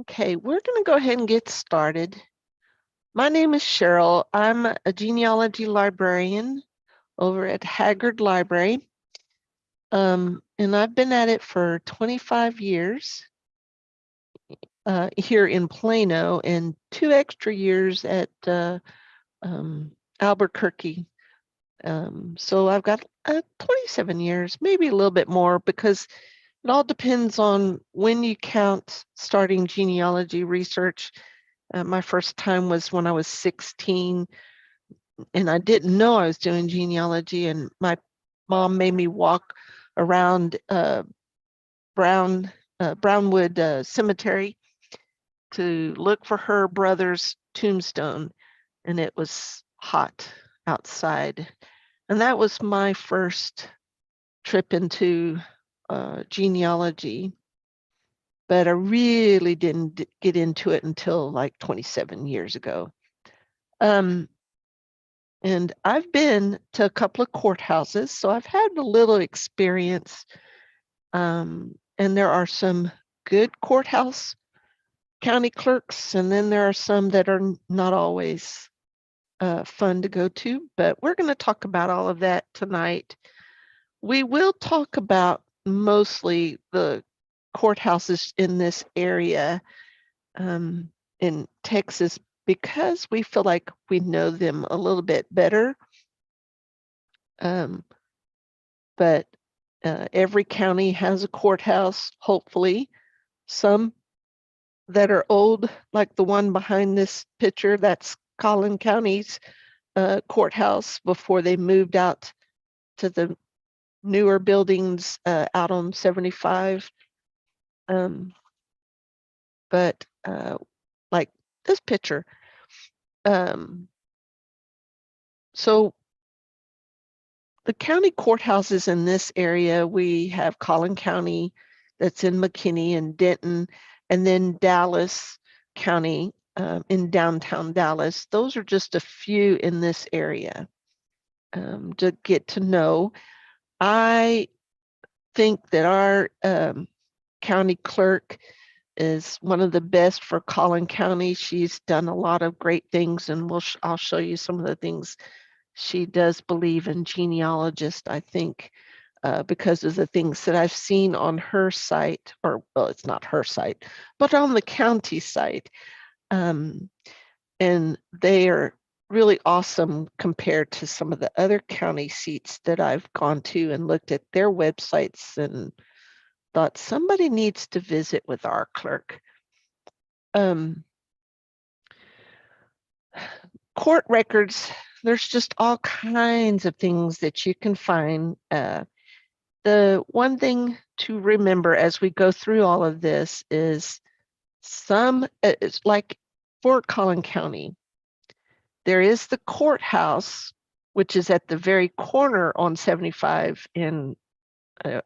Okay, we're going to go ahead and get started. My name is Cheryl. I'm a genealogy librarian over at Haggard Library, and I've been at it for 25 years here in Plano and 2 extra years at Albuquerque. So I've got 27 years, maybe a little bit more, because it all depends on when you count starting genealogy research. My first time was when I was 16, and I didn't know I was doing genealogy, and my mom made me walk around Brownwood Cemetery to look for her brother's tombstone, and it was hot outside. And that was my first trip into genealogy, but I really didn't get into it until like 27 years ago. And I've been to a couple of courthouses, so I've had a little experience. And there are some good courthouse county clerks, and then there are some that are not always fun to go to, but we're going to talk about all of that tonight. We will talk about mostly the courthouses in this area in Texas because we feel like we know them a little bit better. But every county has a courthouse, hopefully. Some that are old, like the one behind this picture, that's Collin County's courthouse before they moved out to the newer buildings out on 75. But like this picture. So the county courthouses in this area, we have Collin County that's in McKinney and Denton, and then Dallas County in downtown Dallas. Those are just a few in this area to get to know. I think that our county clerk is one of the best for Collin County. She's done a lot of great things, and I'll show you some of the things. She does believe in genealogists, I think, because of the things that I've seen on her site, or well, it's not her site, but on the county site. And they are really awesome compared to some of the other county seats that I've gone to and looked at their websites and thought somebody needs to visit with our clerk. Court records, there's just all kinds of things that you can find. The one thing to remember as we go through all of this is it's like for Collin County, there is the courthouse, which is at the very corner on 75 in,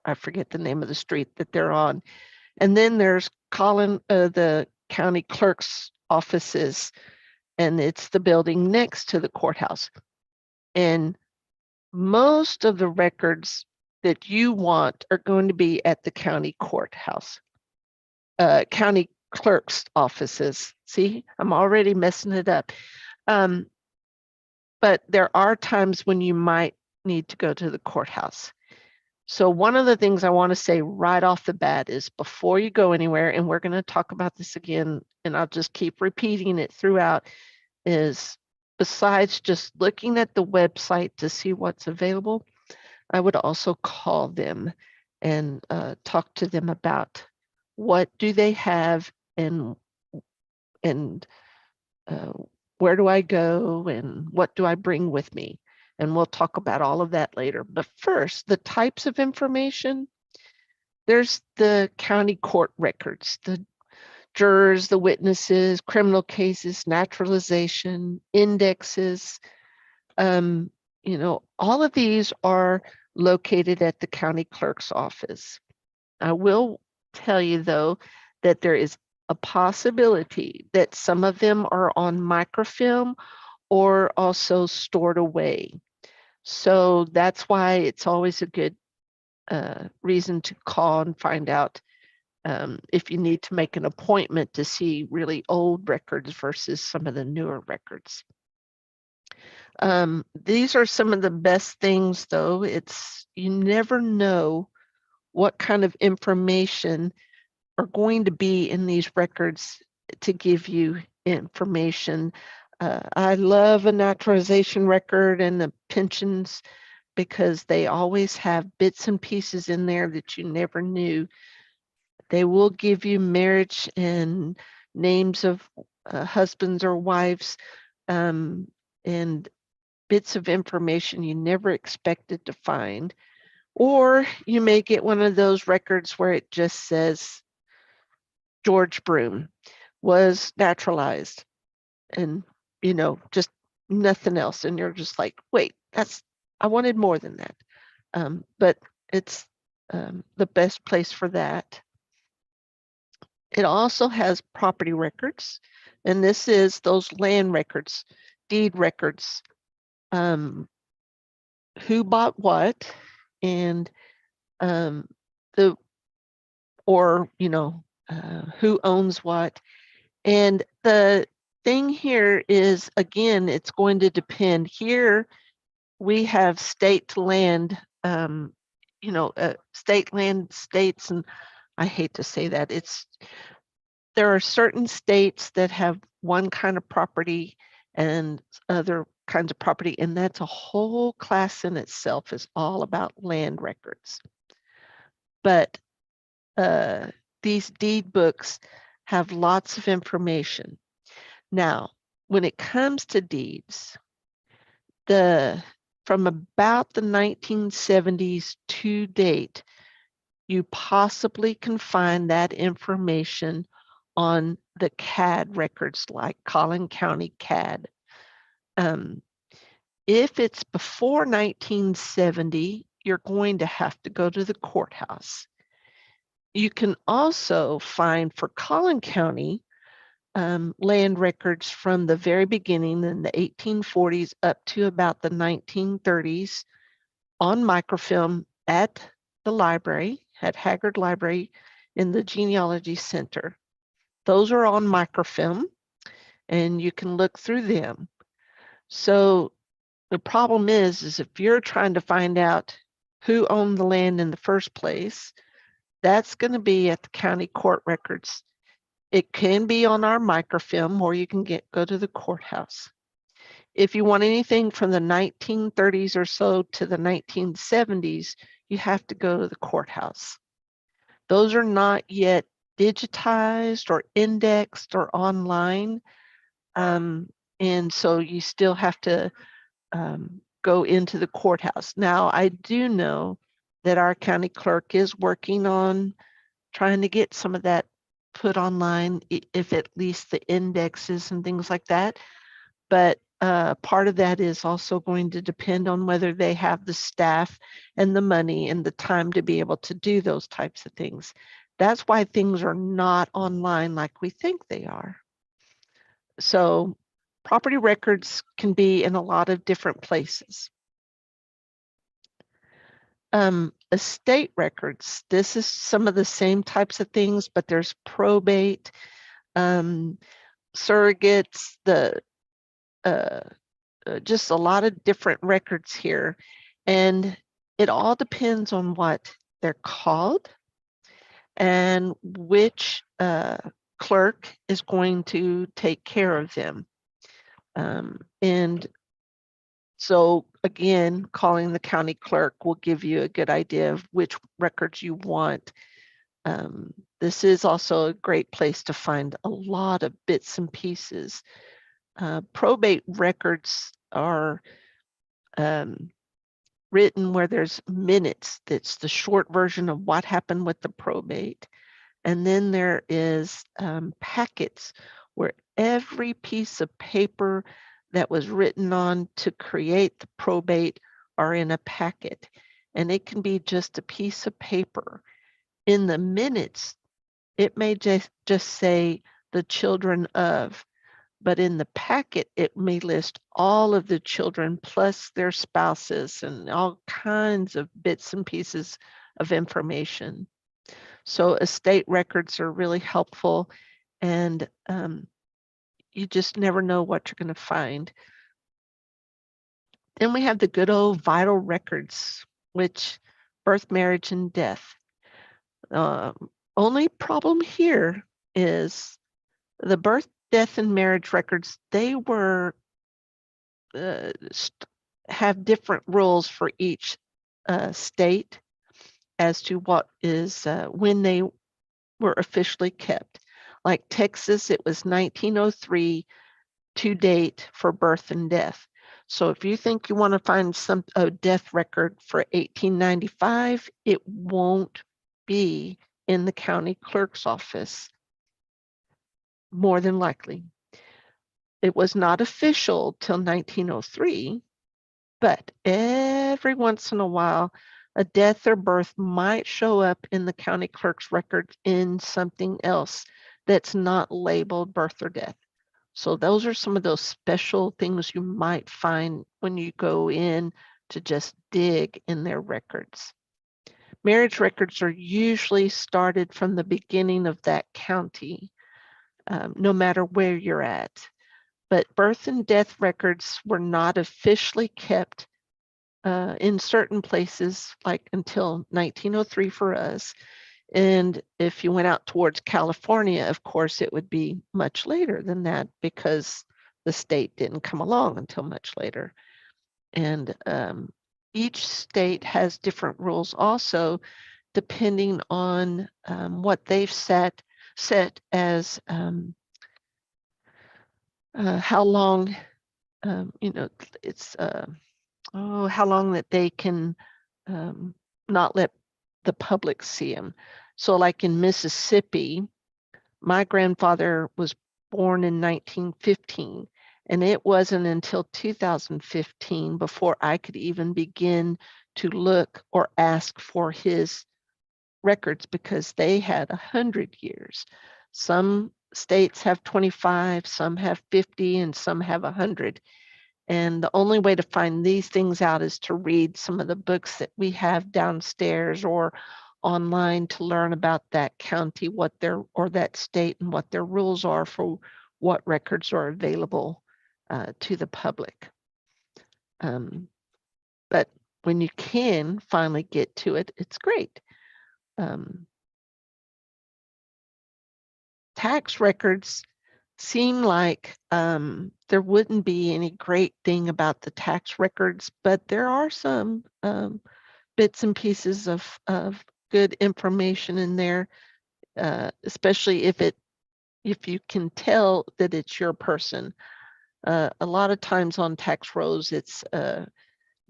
I forget the name of the street that they're on. And then there's the county clerk's offices, and it's the building next to the courthouse. And most of the records that you want are going to be at the county courthouse, county clerk's offices. See, I'm already messing it up. But there are times when you might need to go to the courthouse. So one of the things I want to say right off the bat is before you go anywhere, and we're going to talk about this again, and I'll just keep repeating it throughout, is besides just looking at the website to see what's available, I would also call them and talk to them about what do they have and where do I go and what do I bring with me? And we'll talk about all of that later. But first, the types of information. There's the county court records, the jurors, the witnesses, criminal cases, naturalization, indexes. All of these are located at the county clerk's office. I will tell you, though, that there is a possibility that some of them are on microfilm or also stored away. So that's why it's always a good reason to call and find out if you need to make an appointment to see really old records versus some of the newer records. These are some of the best things, though. You never know what kind of information are going to be in these records to give you information. I love a naturalization record and the pensions because they always have bits and pieces in there that you never knew. They will give you marriage and names of husbands or wives, and bits of information you never expected to find. Or you may get one of those records where it just says George Broom was naturalized and, just nothing else. And you're just like, wait, I wanted more than that. But it's the best place for that. It also has property records, and this is those land records, deed records, who bought what, and who owns what. And the thing here is, again, it's going to depend. Here we have state land, state land states, and I hate to say that. There are certain states that have one kind of property and other kinds of property, and that's a whole class in itself, is all about land records. But these deed books have lots of information. Now, when it comes to deeds, from about the 1970s to date, you possibly can find that information on the CAD records, like Collin County CAD. If it's before 1970, you're going to have to go to the courthouse. You can also find, for Collin County, land records from the very beginning in the 1840s up to about the 1930s on microfilm at the library, at Haggard Library in the Genealogy Center. Those are on microfilm, and you can look through them. So the problem is if you're trying to find out who owned the land in the first place, that's going to be at the county court records. It can be on our microfilm, or you can go to the courthouse. If you want anything from the 1930s or so to the 1970s, you have to go to the courthouse. Those are not yet digitized or indexed or online. And so you still have to go into the courthouse. Now, I do know that our county clerk is working on trying to get some of that put online, if at least the indexes and things like that. But part of that is also going to depend on whether they have the staff and the money and the time to be able to do those types of things. That's why things are not online like we think they are. So property records can be in a lot of different places. Estate records, this is some of the same types of things, but there's probate, surrogates, just a lot of different records here. And it all depends on what they're called and which clerk is going to take care of them. And so again, calling the county clerk will give you a good idea of which records you want. This is also a great place to find a lot of bits and pieces. Probate records are written where there's minutes. That's the short version of what happened with the probate. And then there is packets where every piece of paper that was written on to create the probate are in a packet. And it can be just a piece of paper. In the minutes, it may just say the children of, but in the packet, it may list all of the children plus their spouses and all kinds of bits and pieces of information. So estate records are really helpful, and you just never know what you're going to find. Then we have the good old vital records, which birth, marriage, and death. Only problem here is the birth, death, and marriage records, they were have different rules for each state as to what is when they were officially kept. Like Texas, it was 1903 to date for birth and death. So if you think you want to find a death record for 1895, it won't be in the county clerk's office, more than likely. It was not official till 1903, but every once in a while, a death or birth might show up in the county clerk's records in something else that's not labeled birth or death. So those are some of those special things you might find when you go in to just dig in their records. Marriage records are usually started from the beginning of that county, no matter where you're at. But birth and death records were not officially kept in certain places, like until 1903 for us. And if you went out towards California, of course, it would be much later than that because the state didn't come along until much later. And each state has different rules also, depending on what they've set as how long, it's how long that they can not let the public see them. So like in Mississippi, my grandfather was born in 1915, and it wasn't until 2015 before I could even begin to look or ask for his records because they had 100 years. Some states have 25, some have 50, and some have 100. And the only way to find these things out is to read some of the books that we have downstairs or online to learn about that county, or that state, and what their rules are for what records are available to the public. But when you can finally get to it, it's great. Tax records seem like there wouldn't be any great thing about the tax records, but there are some bits and pieces of good information in there, especially if you can tell that it's your person. A lot of times on tax rolls, it's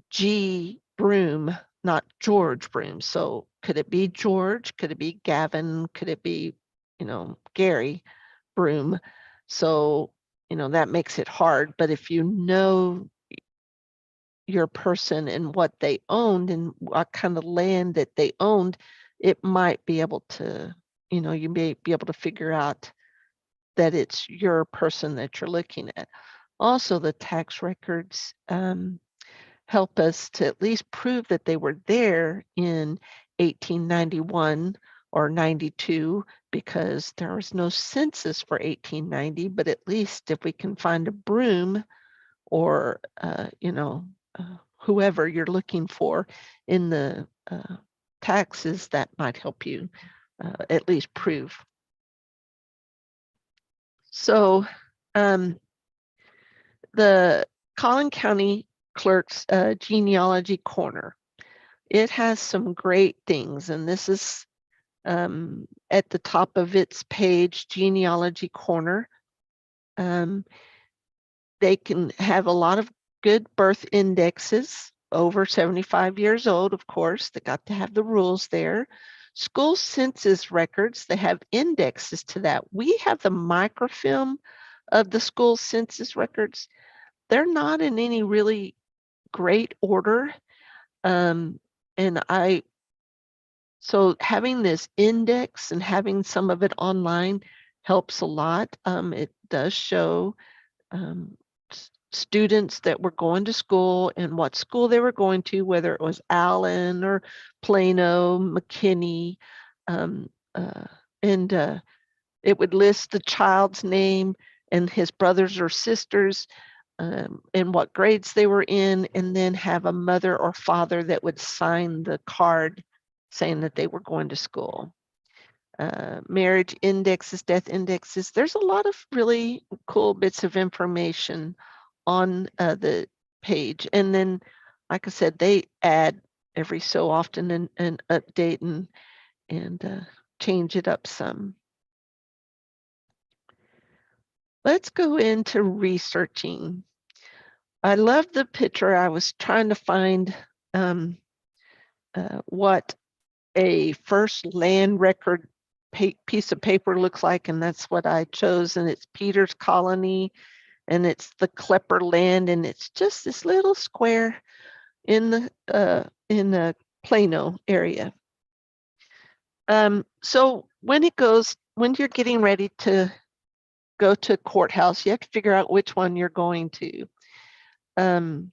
G. Broom, not George Broom. So could it be George? Could it be Gavin? Could it be, Gary Broom? So, that makes it hard. But if you know your person and what they owned and what kind of land that they owned, it might be able to, you may be able to figure out that it's your person that you're looking at. Also, the tax records help us to at least prove that they were there in 1891 or 92, because there was no census for 1890, but at least if we can find a Broom or, whoever you're looking for in the taxes, that might help you at least prove. So the Collin County Clerk's Genealogy Corner, it has some great things, and this is at the top of its page, Genealogy Corner. They can have a lot of good birth indexes, over 75 years old, of course. They got to have the rules there. School census records, they have indexes to that. We have the microfilm of the school census records. They're not in any really great order. So having this index and having some of it online helps a lot. It does show students that were going to school and what school they were going to, whether it was Allen or Plano, McKinney. and it would list the child's name and his brothers or sisters, and what grades they were in, and then have a mother or father that would sign the card saying that they were going to school. Marriage indexes, death indexes. There's a lot of really cool bits of information on the page. And then, like I said, they add every so often and update and change it up some. Let's go into researching. I love the picture. I was trying to find what a first land record piece of paper looks like, and that's what I chose. And it's Peter's Colony, and it's the Klepper land, and it's just this little square in the Plano area. So when you're getting ready to go to courthouse, you have to figure out which one you're going to. And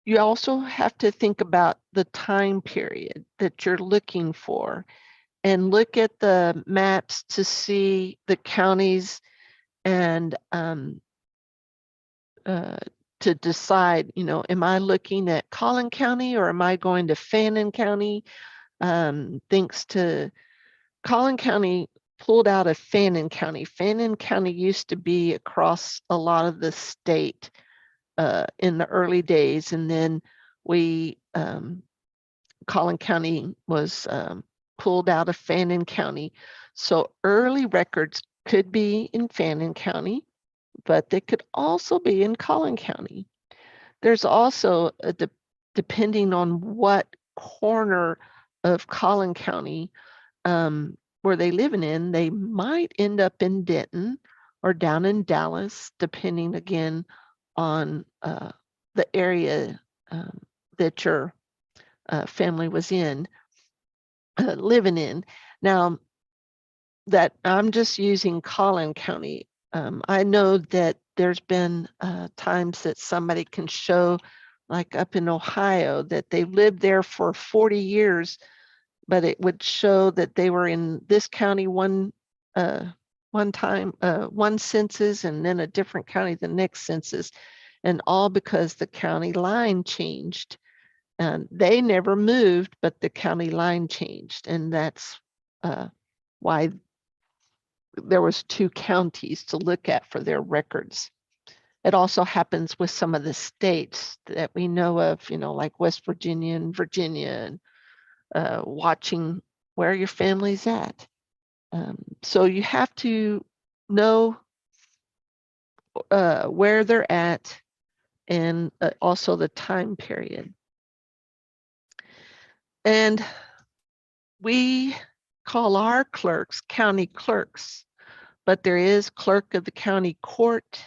you also have to think about the time period that you're looking for and look at the maps to see the counties and to decide, am I looking at Collin County or am I going to Fannin County? Thanks to Collin County pulled out of Fannin County. Fannin County used to be across a lot of the state in the early days, and then Collin County was pulled out of Fannin County. So early records could be in Fannin County, but they could also be in Collin County. There's also, depending on what corner of Collin County where they living in, they might end up in Denton or down in Dallas, depending again on the area that your family was in, living in. Now, that I'm just using Collin County. I know that there's been times that somebody can show, like up in Ohio, that they lived there for 40 years, but it would show that they were in this county one time, one census, and then a different county the next census, and all because the county line changed. And they never moved, but the county line changed, and that's why there was two counties to look at for their records. It also happens with some of the states that we know of, like West Virginia and Virginia, and watching where your family's at. So you have to know where they're at and also the time period. And we call our clerks county clerks, but there is clerk of the county court.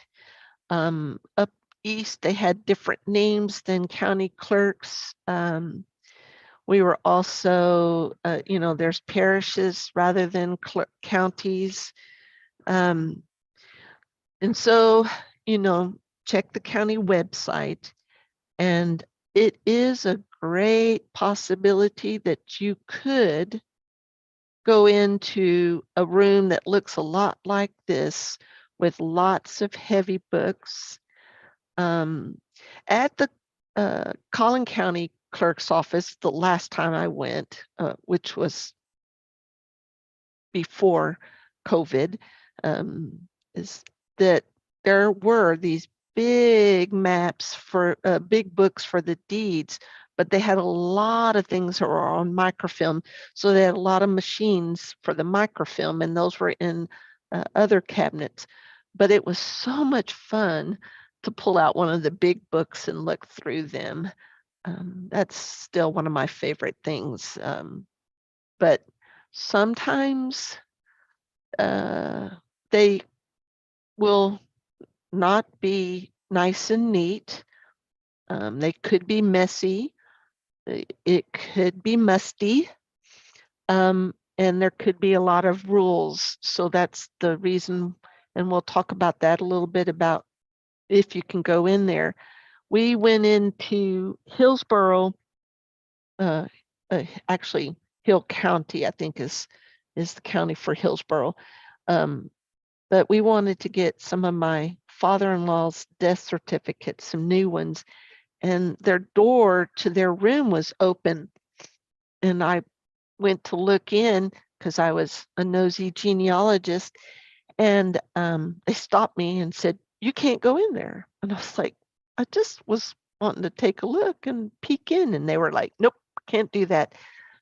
Up east, they had different names than county clerks. We were also, there's parishes rather than counties. And so, check the county website, and it is a great possibility that you could go into a room that looks a lot like this with lots of heavy books. At the Collin County Clerk's office, the last time I went, which was before COVID, is that there were these big maps for big books for the deeds, but they had a lot of things that were on microfilm. So they had a lot of machines for the microfilm, and those were in other cabinets. But it was so much fun to pull out one of the big books and look through them. That's still one of my favorite things. But sometimes they will not be nice and neat. They could be messy. It could be musty. And there could be a lot of rules. So that's the reason, and we'll talk about that a little bit about if you can go in there. We went into Hillsboro, actually Hill County, I think is the county for Hillsborough. But we wanted to get some of my father-in-law's death certificates, some new ones, and their door to their room was open. And I went to look in because I was a nosy genealogist, and they stopped me and said, "You can't go in there." And I was like, "I just was wanting to take a look and peek in." And they were like, "Nope, can't do that."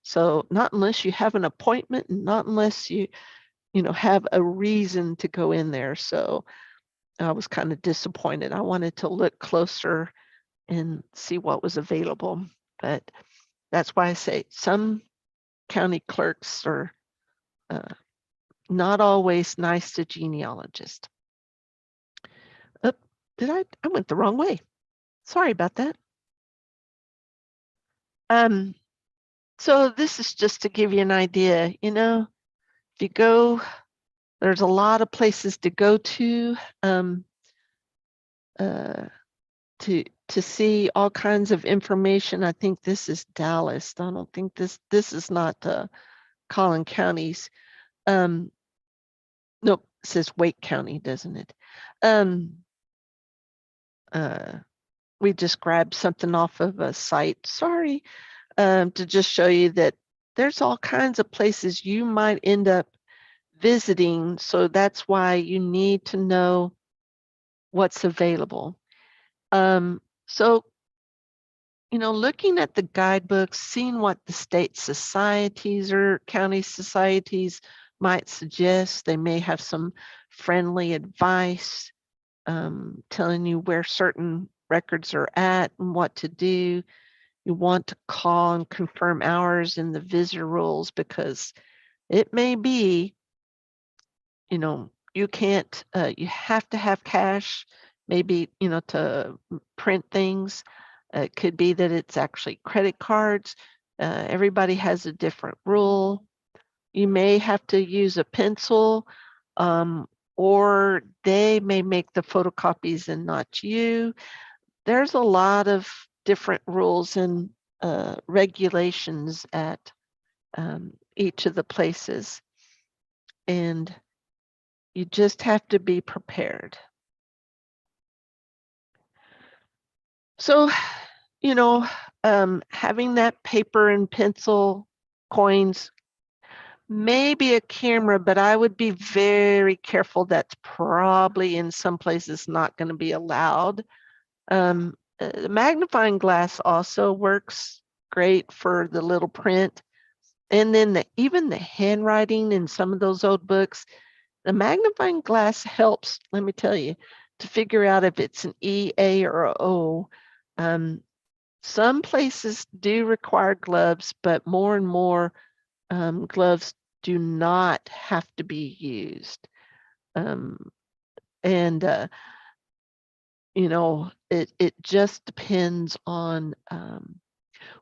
So not unless you have an appointment, and not unless you have a reason to go in there. So I was kind of disappointed. I wanted to look closer and see what was available. But that's why I say some county clerks are uh, not always nice to genealogists. Oh, I went the wrong way. Sorry about that. So this is just to give you an idea, if you go, there's a lot of places to go to, uh, to see all kinds of information. I think this is Dallas. I don't think this is not Collin County's. Nope, it says Wake County, doesn't it? Um, uh, we just grabbed something off of a site. Sorry, to just show you that there's all kinds of places you might end up visiting. So that's why you need to know what's available. So looking at the guidebooks, seeing what the state societies or county societies might suggest. They may have some friendly advice, telling you where certain records are at and what to do. You want to call and confirm hours in the visitor rules, because it may be, you can't, you have to have cash, maybe, to print things. It could be that it's actually credit cards. Everybody has a different rule. You may have to use a pencil, or they may make the photocopies and not you. There's a lot of different rules and regulations at each of the places, and you just have to be prepared. So, having that paper and pencil, coins, maybe a camera, but I would be very careful. That's probably in some places not going to be allowed. The magnifying glass also works great for the little print. And then even the handwriting in some of those old books, the magnifying glass helps, let me tell you, to figure out if it's an E, A, or a O. Some places do require gloves, but more and more gloves do not have to be used. And it just depends on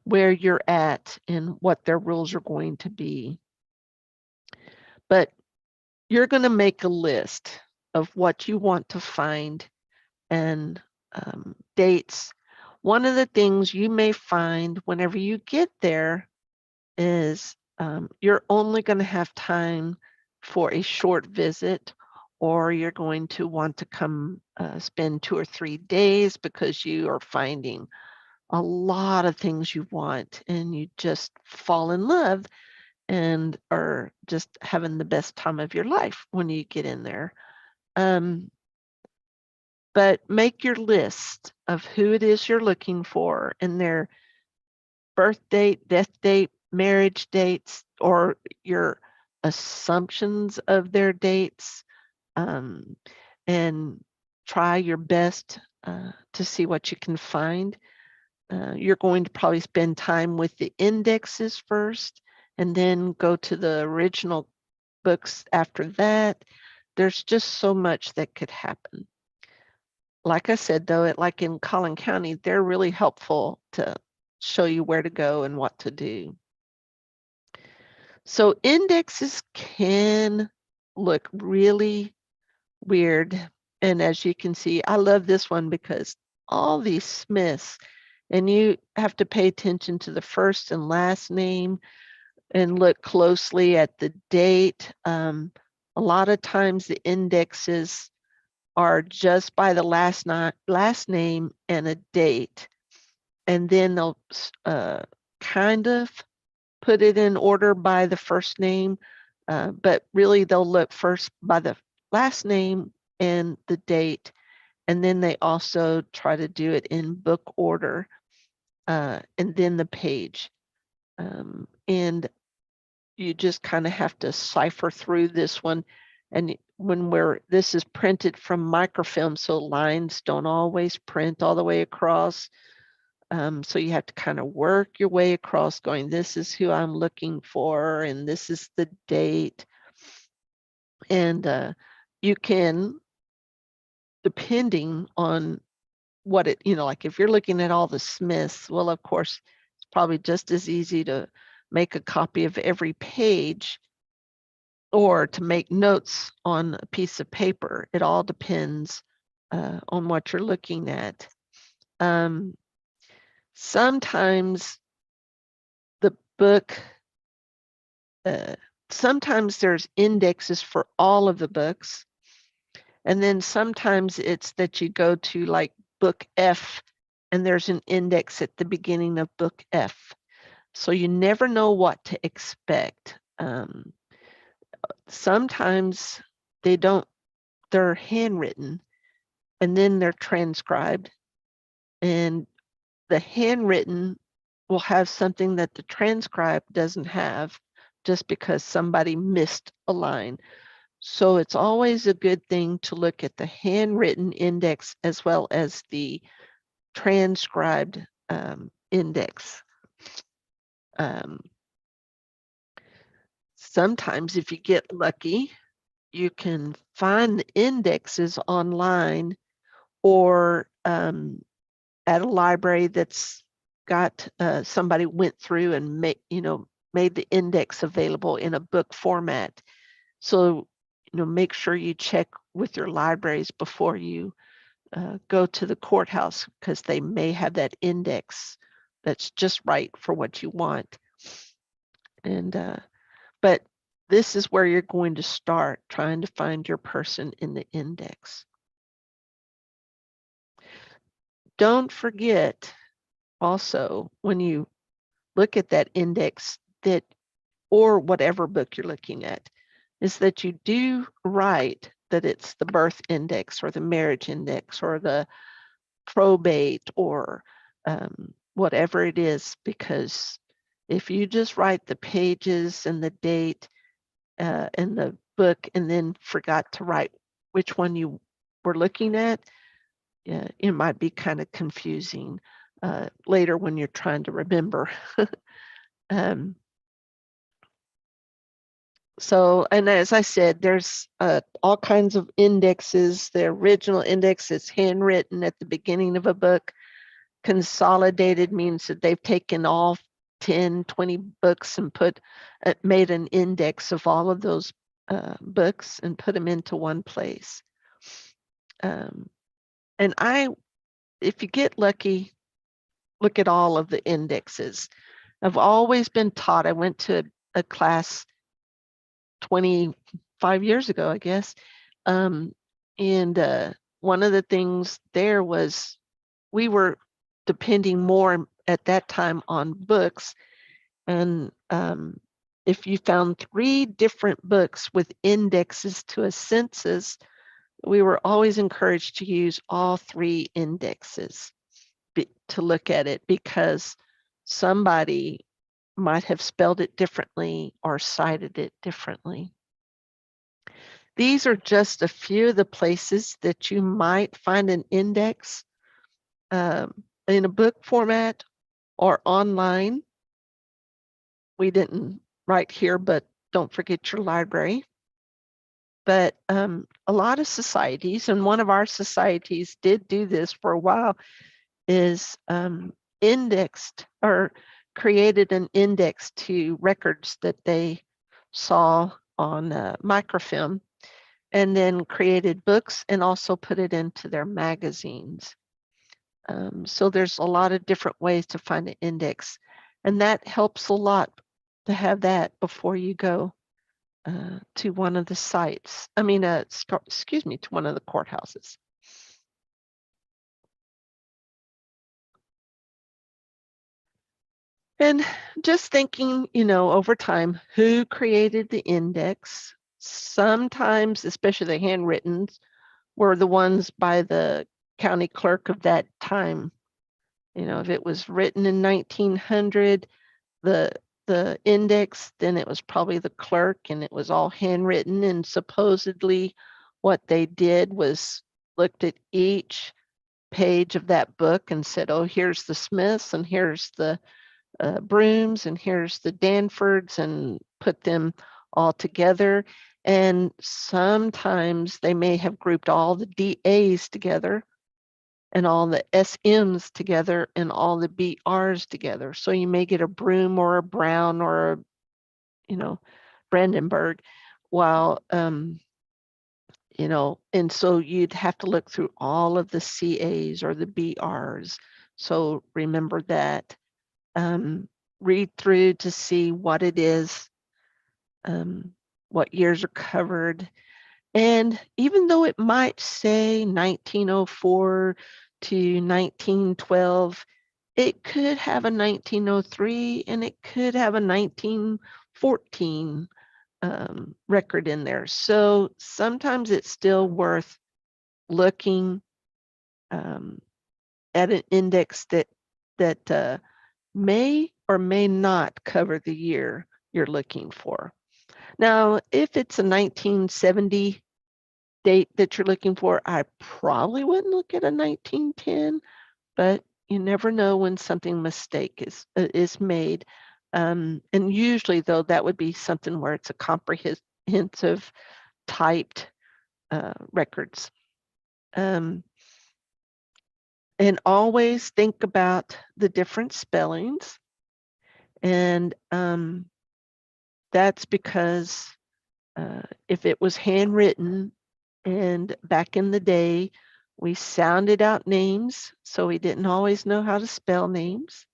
where you're at and what their rules are going to be. But you're going to make a list of what you want to find and dates. One of the things you may find whenever you get there is you're only going to have time for a short visit, or you're going to want to come spend 2 or 3 days because you are finding a lot of things you want and you just fall in love and are just having the best time of your life when you get in there. But make your list of who it is you're looking for and their birth date, death date, marriage dates, or your assumptions of their dates, and try your best to see what you can find. You're going to probably spend time with the indexes first and then go to the original books after that. There's just so much that could happen. Like I said, though, like in Collin County, they're really helpful to show you where to go and what to do. So indexes can look really weird. And as you can see, I love this one because all these Smiths, and you have to pay attention to the first and last name. and look closely at the date. A lot of times the indexes are just by the last name and a date, and then they'll kind of put it in order by the first name, but really they'll look first by the last name and the date, and then they also try to do it in book order, and then the page. And you just kind of have to cipher through this one. And this is printed from microfilm, so lines don't always print all the way across. So you have to kind of work your way across going, this is who I'm looking for, and this is the date. And you can, depending on what it, like if you're looking at all the Smiths, well, of course, it's probably just as easy to make a copy of every page or to make notes on a piece of paper. It all depends on what you're looking at. Sometimes the book, sometimes there's indexes for all of the books. And then sometimes it's that you go to like book F and there's an index at the beginning of book F. So you never know what to expect. Sometimes they're handwritten and then they're transcribed. And the handwritten will have something that the transcribed doesn't have just because somebody missed a line. So it's always a good thing to look at the handwritten index as well as the transcribed index. Sometimes if you get lucky, you can find the indexes online or at a library that's got somebody went through and made the index available in a book format. So make sure you check with your libraries before you go to the courthouse, because they may have that index that's just right for what you want. And but this is where you're going to start trying to find your person in the index. Don't forget also, when you look at that index, that or whatever book you're looking at, is that you do write that it's the birth index or the marriage index or the probate or whatever it is, because if you just write the pages and the date in the book and then forgot to write which one you were looking at, it might be kind of confusing later when you're trying to remember. So, and as I said, there's all kinds of indexes. The original index is handwritten at the beginning of a book. Consolidated means that they've taken all 10, 20 books and made an index of all of those books and put them into one place. And if you get lucky, look at all of the indexes. I've always been taught, I went to a class 25 years ago, I guess. And one of the things there was we were depending more at that time on books. And if you found 3 different books with indexes to a census, we were always encouraged to use all 3 indexes to look at it, because somebody might have spelled it differently or cited it differently. These are just a few of the places that you might find an index in a book format or online. We didn't write here, but don't forget your library. But a lot of societies, and one of our societies did do this for a while, is indexed or created an index to records that they saw on microfilm, and then created books and also put it into their magazines. So there's a lot of different ways to find an index, and that helps a lot to have that before you go to one of the sites. Excuse me, to one of the courthouses. And just thinking, over time, who created the index? Sometimes, especially the handwritten, were the ones by the county clerk of that time. If it was written in 1900, the index, then it was probably the clerk, and it was all handwritten. And supposedly what they did was looked at each page of that book and said, oh, here's the Smiths, and here's the Brooms, and here's the Danfords, and put them all together. And sometimes they may have grouped all the DAs together and all the SMs together and all the BRs together. So you may get a Broom or a Brown or a, Brandenburg, while, and so you'd have to look through all of the CAs or the BRs. So remember that. Read through to see what it is, what years are covered. And even though it might say 1904 to 1912, it could have a 1903 and it could have a 1914 record in there. So sometimes it's still worth looking at an index that may or may not cover the year you're looking for. Now, if it's a 1970 date that you're looking for, I probably wouldn't look at a 1910, but you never know when something mistake is made. And usually, though, that would be something where it's a comprehensive typed records. And always think about the different spellings. And that's because if it was handwritten and back in the day, we sounded out names, so we didn't always know how to spell names.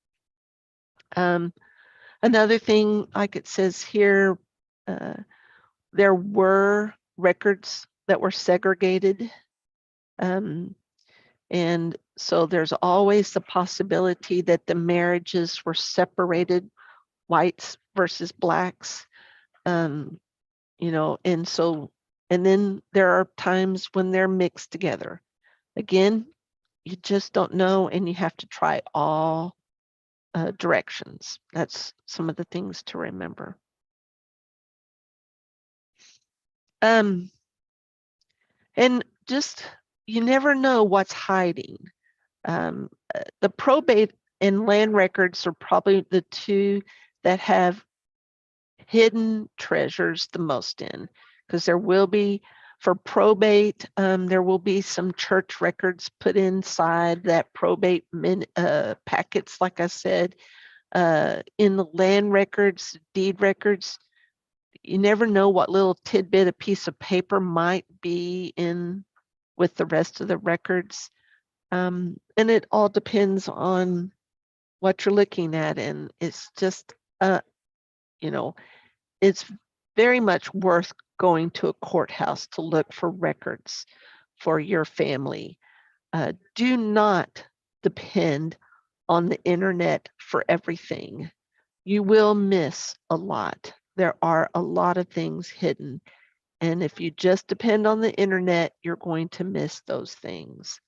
Another thing, like it says here, there were records that were segregated. And so there's always the possibility that the marriages were separated, whites versus blacks. And then there are times when they're mixed together. Again, you just don't know, and you have to try all directions. That's some of the things to remember. And just, you never know what's hiding. The probate and land records are probably the two that have hidden treasures the most in, because there will be, for probate, there will be some church records put inside that probate packets, like I said. In the land records, deed records, you never know what little tidbit, a piece of paper might be in with the rest of the records. And it all depends on what you're looking at. And it's just, it's very much worth going to a courthouse to look for records for your family. Do not depend on the internet for everything. You will miss a lot. There are a lot of things hidden. And if you just depend on the internet, you're going to miss those things.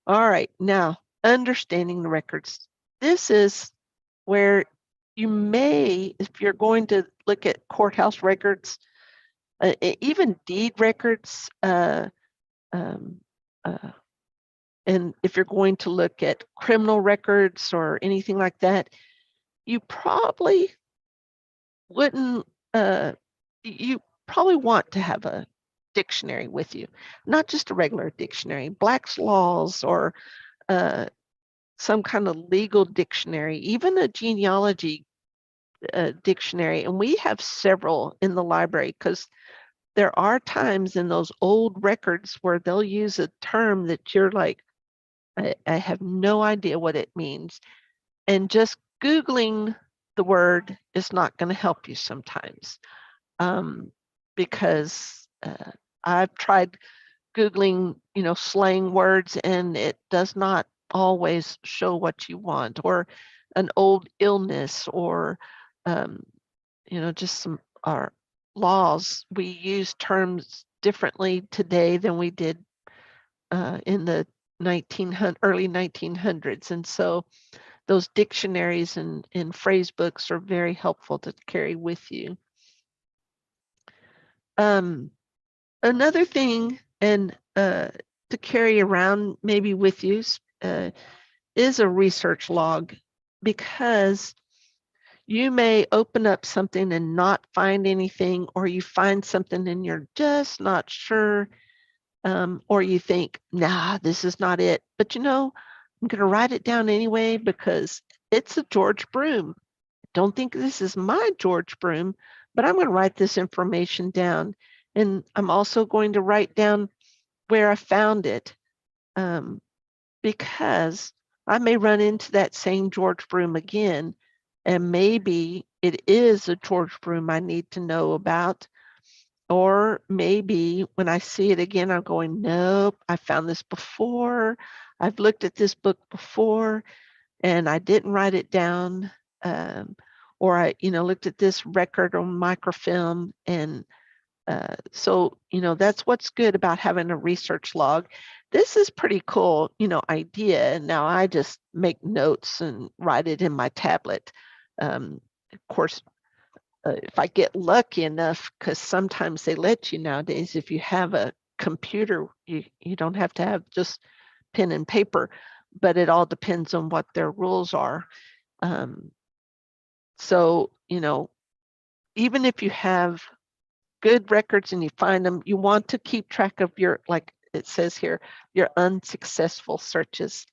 All right, now understanding the records. This is where you may, if you're going to look at courthouse records, even deed records, and if you're going to look at criminal records or anything like that, you probably wouldn't, you probably want to have a dictionary with you, not just a regular dictionary, Black's Laws or some kind of legal dictionary, even a genealogy dictionary. And we have several in the library, because there are times in those old records where they'll use a term that you're like, I have no idea what it means. And just Googling the word is not going to help you sometimes, because I've tried Googling, slang words, and it does not always show what you want, or an old illness, or, just some our laws. We use terms differently today than we did in the early 1900s. And so those dictionaries and phrase books are very helpful to carry with you. Another thing, and to carry around maybe with you, is a research log, because you may open up something and not find anything, or you find something and you're just not sure, or you think, nah, this is not it. But I'm going to write it down anyway because it's a George Broom. Don't think this is my George Broom, but I'm going to write this information down. And I'm also going to write down where I found it, because I may run into that same George Broom again, and maybe it is a George Broom I need to know about. Or maybe when I see it again, I'm going, nope, I found this before. I've looked at this book before and I didn't write it down. Or I, looked at this record on microfilm. And so, that's what's good about having a research log. This is pretty cool, idea. And now I just make notes and write it in my tablet. Of course, if I get lucky enough, because sometimes they let you nowadays, if you have a computer, you don't have to have just pen and paper, but it all depends on what their rules are. So, even if you have good records and you find them, you want to keep track of your, like it says here, your unsuccessful searches,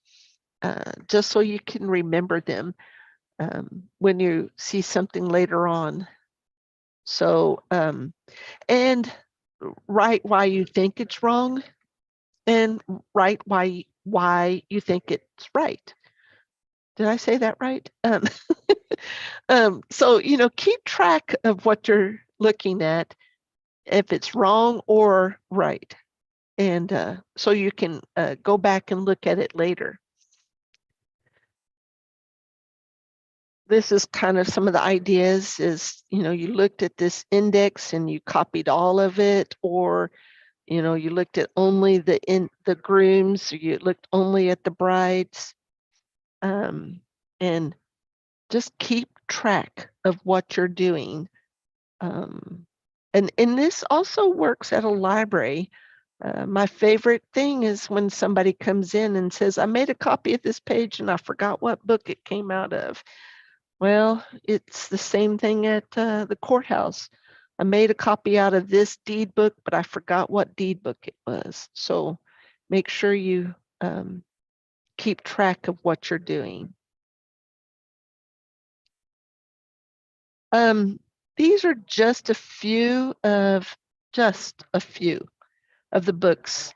just so you can remember them when you see something later on. So, and write why you think it's wrong, and write why you think it's right. Did I say that right? So, keep track of what you're looking at, if it's wrong or right. And so you can go back and look at it later. This is kind of some of the ideas is, you looked at this index and you copied all of it, or, you looked at only the grooms, or you looked only at the brides, and just keep track of what you're doing. And this also works at a library. My favorite thing is when somebody comes in and says, I made a copy of this page and I forgot what book it came out of. Well, it's the same thing at the courthouse. I made a copy out of this deed book, but I forgot what deed book it was. So make sure you keep track of what you're doing. These are just a few of the books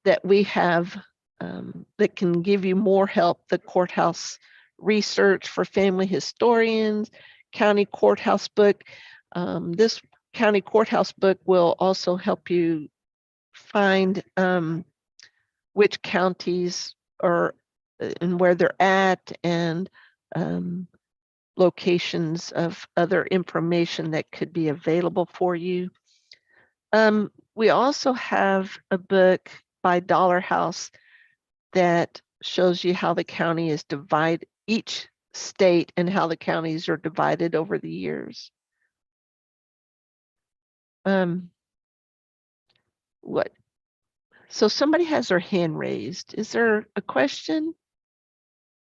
that we have that can give you more help. The Courthouse Research for Family Historians, County Courthouse book. This County Courthouse book will also help you find which counties are and where they're at, and locations of other information that could be available for you. We also have a book by Dollar House that shows you how the county is divided, each state, and how the counties are divided over the years. What? So somebody has their hand raised. Is there a question?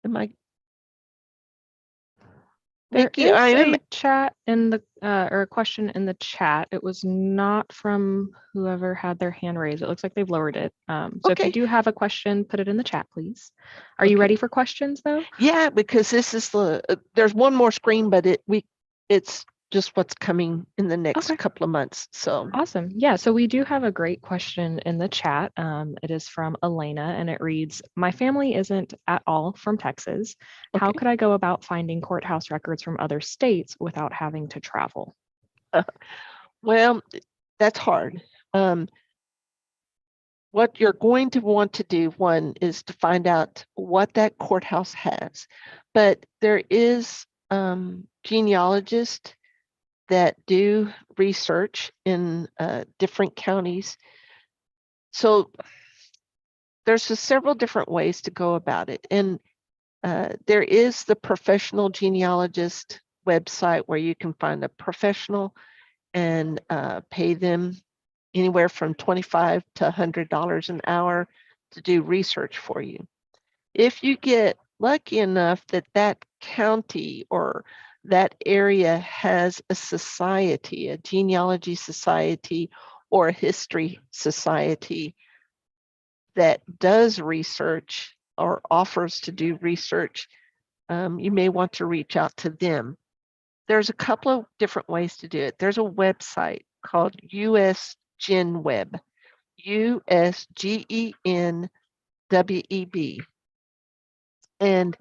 Am I? There is a chat in the or a question in the chat. It was not from whoever had their hand raised. It looks like they've lowered it. So if you do have a question, put it in the chat, please. Are you ready for questions though? Yeah, because this is there's one more screen, but it's just what's coming in the next couple of months. So awesome. Yeah, so we do have a great question in the chat. It is from Elena, and it reads, my family isn't at all from Texas. How could I go about finding courthouse records from other states without having to travel? Well, that's hard. What you're going to want to do, one, is to find out what that courthouse has. But there is genealogists that do research in different counties. So there's several different ways to go about it. And there is the professional genealogist website where you can find a professional and pay them anywhere from $25 to $100 an hour to do research for you. If you get lucky enough that that county or that area has a society, a genealogy society or a history society that does research or offers to do research, you may want to reach out to them. There's a couple of different ways to do it. There's a website called US GenWeb, USGENWEB. And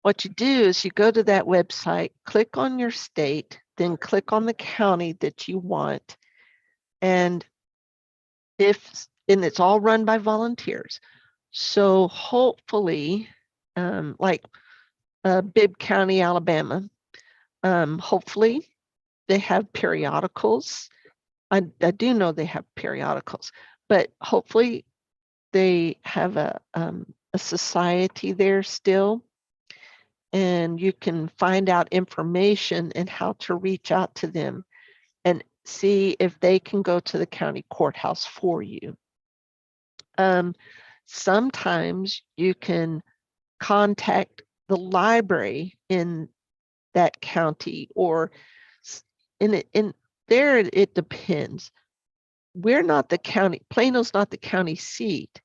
what you do is you go to that website, click on your state, then click on the county that you want. And it's all run by volunteers. So hopefully, like Bibb County, Alabama, hopefully they have periodicals. I do know they have periodicals, but hopefully they have a society there still, and you can find out information and how to reach out to them and see if they can go to the county courthouse for you. Sometimes you can contact the library in that county, or in there it depends. We're not the county, Plano's not the county seat,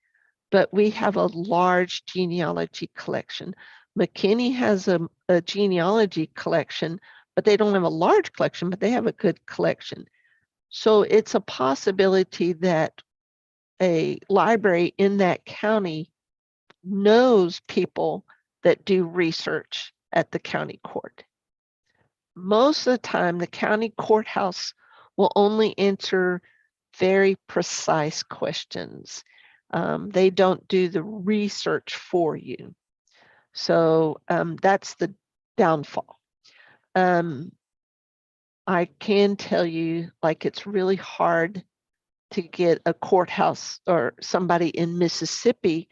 but we have a large genealogy collection. McKinney has a genealogy collection, but they don't have a large collection, but they have a good collection. So it's a possibility that a library in that county knows people that do research at the county court. Most of the time, the county courthouse will only answer very precise questions. They don't do the research for you. So that's the downfall. I can tell you, like, it's really hard to get a courthouse or somebody in Mississippi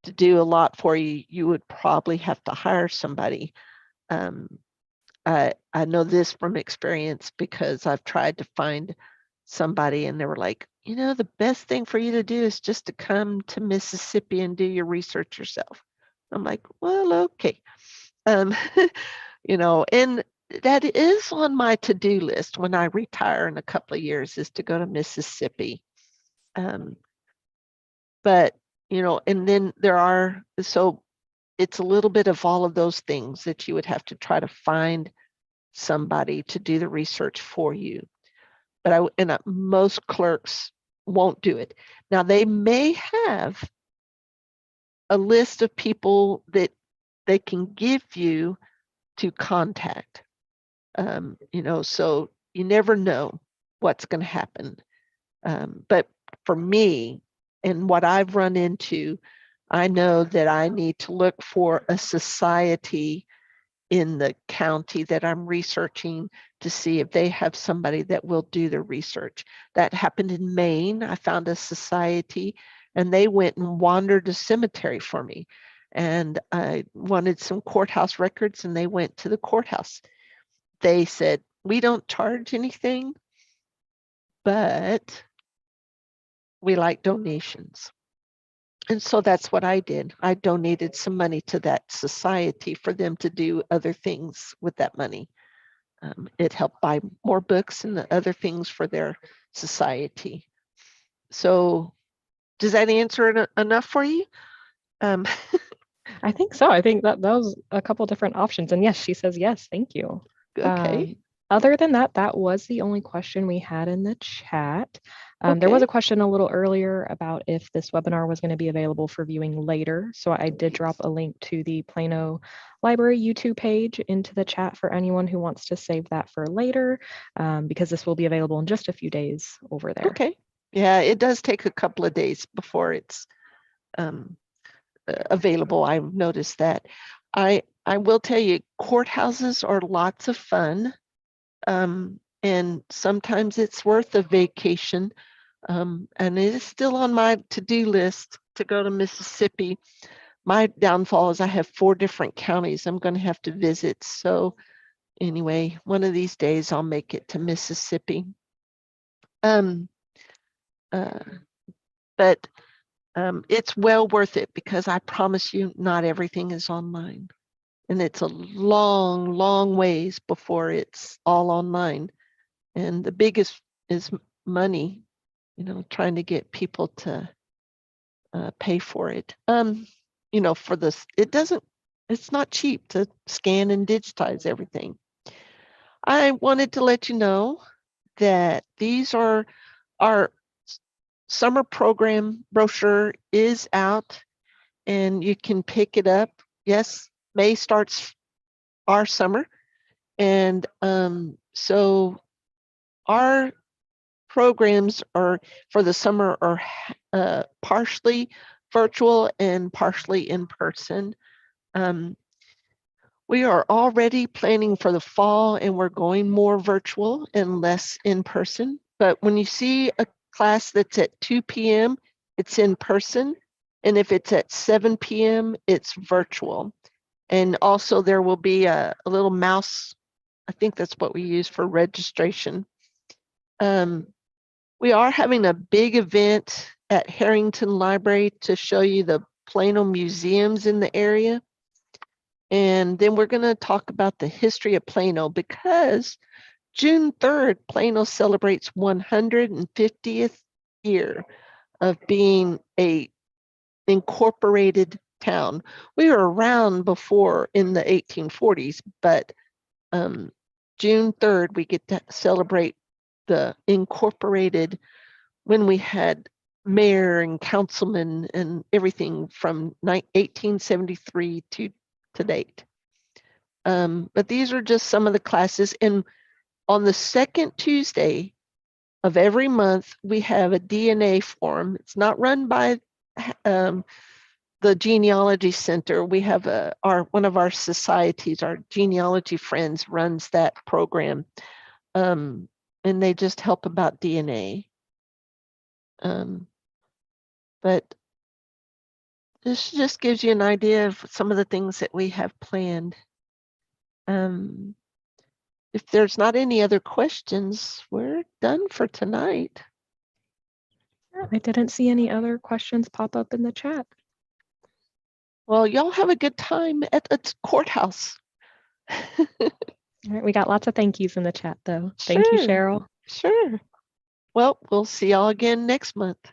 to do a lot for you. You would probably have to hire somebody. I know this from experience because I've tried to find somebody and they were like, you know, the best thing for you to do is just to come to Mississippi and do your research yourself. I'm like, well, okay. You know, and that is on my to-do list when I retire in a couple of years, is to go to Mississippi. But, you know, and then so it's a little bit of all of those things that you would have to try to find somebody to do the research for you. But most clerks won't do it. Now, they may have a list of people that they can give you to contact. You know, so you never know what's going to happen. But for me, and what I've run into, I know that I need to look for a society in the county that I'm researching to see if they have somebody that will do the research. That happened in Maine. I found a society and they went and wandered a cemetery for me. And I wanted some courthouse records and they went to the courthouse. They said, we don't charge anything, but we like donations. And so that's what I did. I donated some money to that society for them to do other things with that money. It helped buy more books and the other things for their society. So does that answer it enough for you? I think so. I think that was a couple different options. And yes, she says yes, thank you. Okay. Other than that, that was the only question we had in the chat. There was a question a little earlier about if this webinar was going to be available for viewing later. So I did drop a link to the Plano Library YouTube page into the chat for anyone who wants to save that for later, because this will be available in just a few days over there. Okay. Yeah, it does take a couple of days before it's available. I've noticed that. I will tell you, courthouses are lots of fun. And sometimes it's worth a vacation. And it is still on my to-do list to go to Mississippi. My downfall is I have 4 different counties I'm going to have to visit. So anyway, one of these days I'll make it to Mississippi. But it's well worth it because I promise you not everything is online. And it's a long, long ways before it's all online. And the biggest is money, trying to get people to pay for it. For this, it's not cheap to scan and digitize everything. I wanted to let you know that these are our summer program brochure is out and you can pick it up. Yes, May starts our summer. And so our programs are for the summer are partially virtual and partially in person. We are already planning for the fall and we're going more virtual and less in person. But when you see a class that's at 2 p.m., it's in person. And if it's at 7 p.m., it's virtual. And also there will be a little mouse. I think that's what we use for registration. We are having a big event at Harrington Library to show you the Plano museums in the area. And then we're going to talk about the history of Plano because June 3rd, Plano celebrates 150th year of being a incorporated town. We were around before in the 1840s, but June 3rd, we get to celebrate the incorporated when we had mayor and councilman and everything from 1873 to date. But these are just some of the classes. And on the second Tuesday of every month, we have a DNA forum. It's not run by the Genealogy Center. We have one of our societies, our genealogy friends, runs that program. And they just help about DNA. But this just gives you an idea of some of the things that we have planned. If there's not any other questions, we're done for tonight. I didn't see any other questions pop up in the chat. Well, y'all have a good time at the courthouse. All right, we got lots of thank yous in the chat though. Thank you, Cheryl. Sure. Well, we'll see y'all again next month.